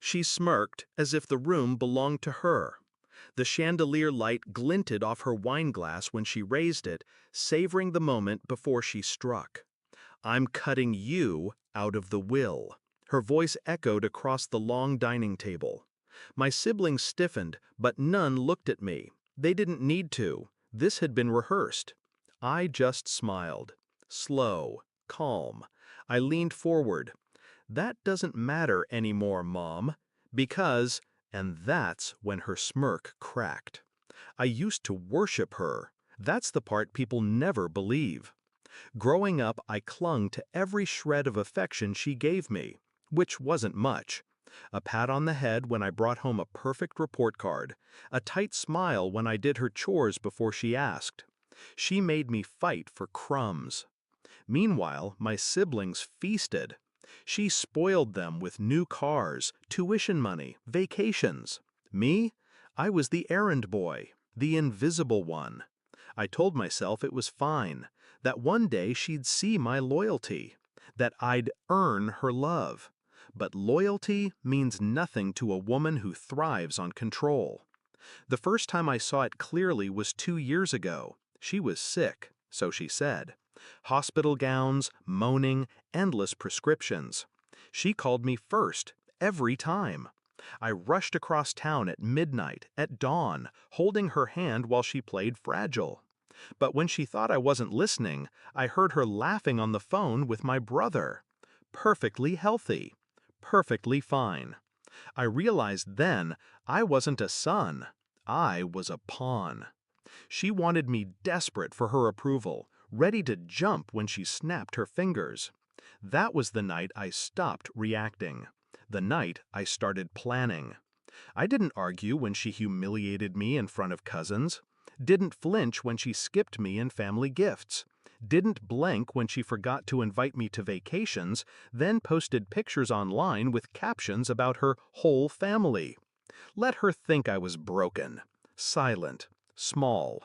She smirked as if the room belonged to her. The chandelier light glinted off her wineglass when she raised it, savoring the moment before she struck. "I'm cutting you out of the will." Her voice echoed across the long dining table. My siblings stiffened, but none looked at me. They didn't need to. This had been rehearsed. I just smiled. Slow, calm. I leaned forward. "That doesn't matter anymore, Mom. Because," and that's when her smirk cracked. "I used to worship her. That's the part people never believe. Growing up, I clung to every shred of affection she gave me, which wasn't much. A pat on the head when I brought home a perfect report card, a tight smile when I did her chores before she asked. She made me fight for crumbs. Meanwhile, my siblings feasted. She spoiled them with new cars, tuition money, vacations. Me? I was the errand boy, the invisible one. I told myself it was fine, that one day she'd see my loyalty, that I'd earn her love. But loyalty means nothing to a woman who thrives on control. The first time I saw it clearly was 2 years ago. She was sick, so she said. Hospital gowns, moaning, endless prescriptions. She called me first, every time. I rushed across town at midnight, at dawn, holding her hand while she played Fragile. But when she thought I wasn't listening, I heard her laughing on the phone with my brother. Perfectly healthy. Perfectly fine. I realized then I wasn't a son. I was a pawn. She wanted me desperate for her approval, ready to jump when she snapped her fingers. That was the night I stopped reacting. The night I started planning. I didn't argue when she humiliated me in front of cousins. Didn't flinch when she skipped me in family gifts. Didn't blank when she forgot to invite me to vacations, then posted pictures online with captions about her whole family. Let her think I was broken, silent, small.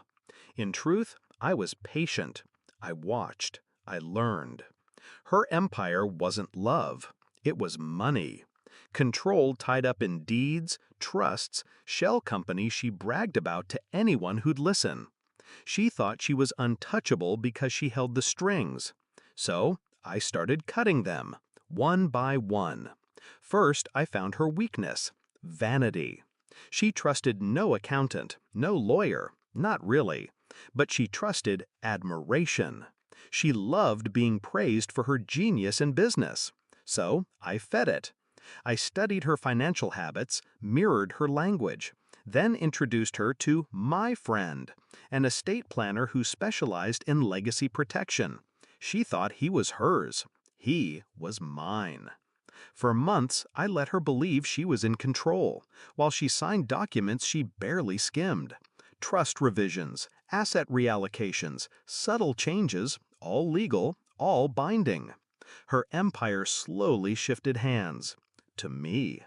In truth, I was patient. I watched. I learned. Her empire wasn't love. It was money. Control tied up in deeds, trusts, shell companies she bragged about to anyone who'd listen. She thought she was untouchable because she held the strings. So I started cutting them, one by one. First, I found her weakness, vanity. She trusted no accountant, no lawyer, not really. But she trusted admiration. She loved being praised for her genius in business. So I fed it. I studied her financial habits, mirrored her language, then introduced her to my friend, an estate planner who specialized in legacy protection. She thought he was hers. He was mine. For months, I let her believe she was in control, while she signed documents she barely skimmed. Trust revisions, asset reallocations, subtle changes, all legal, all binding. Her empire slowly shifted hands. To me.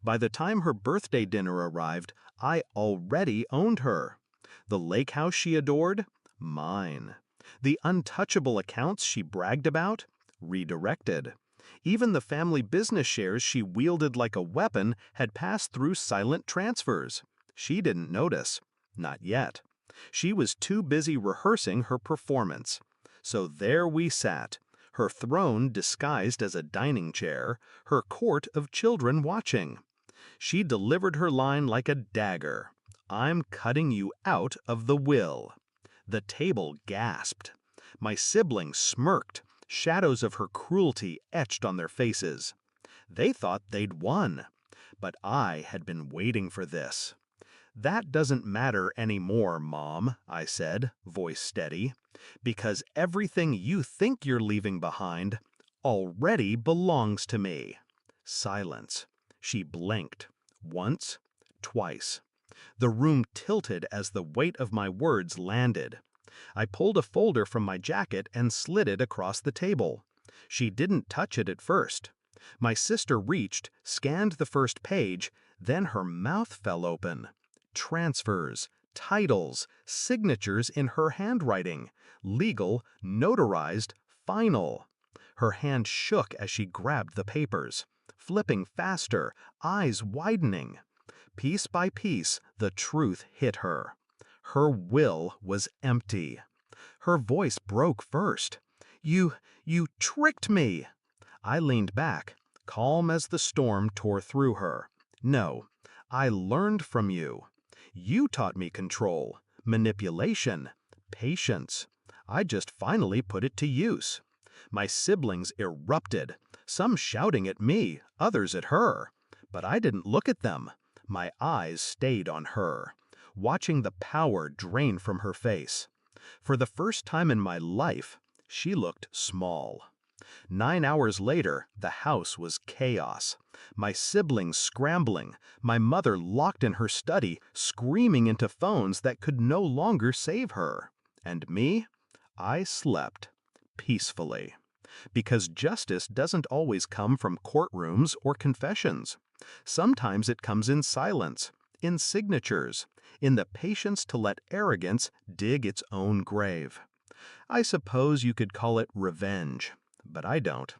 By the time her birthday dinner arrived, I already owned her. The lake house she adored? Mine. The untouchable accounts she bragged about? Redirected. Even the family business shares she wielded like a weapon had passed through silent transfers. She didn't notice. Not yet. She was too busy rehearsing her performance. So there we sat, her throne disguised as a dining chair, her court of children watching. She delivered her line like a dagger. "I'm cutting you out of the will." The table gasped. My siblings smirked, shadows of her cruelty etched on their faces. They thought they'd won. But I had been waiting for this. "That doesn't matter anymore, Mom," I said, voice steady, "because everything you think you're leaving behind already belongs to me." Silence. She blinked. Once, twice. The room tilted as the weight of my words landed. I pulled a folder from my jacket and slid it across the table. She didn't touch it at first. My sister reached, scanned the first page, then her mouth fell open. Transfers, titles, signatures in her handwriting, legal, notarized, final. Her hand shook as she grabbed the papers. flipping faster, eyes widening. Piece by piece, the truth hit her. Her will was empty. Her voice broke first. You tricked me!" I leaned back, calm as the storm tore through her. "No, I learned from you. You taught me control, manipulation, patience. I just finally put it to use." My siblings erupted, some shouting at me, others at her. But I didn't look at them. My eyes stayed on her, watching the power drain from her face. For the first time in my life, she looked small. 9 hours later, the house was chaos. My siblings scrambling, my mother locked in her study, screaming into phones that could no longer save her. And me? I slept peacefully. Because justice doesn't always come from courtrooms or confessions. Sometimes it comes in silence, in signatures, in the patience to let arrogance dig its own grave. I suppose you could call it revenge, but I don't.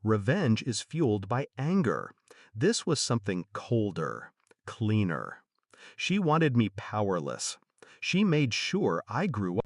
Revenge is fueled by anger. This was something colder, cleaner. She wanted me powerless. She made sure I grew up.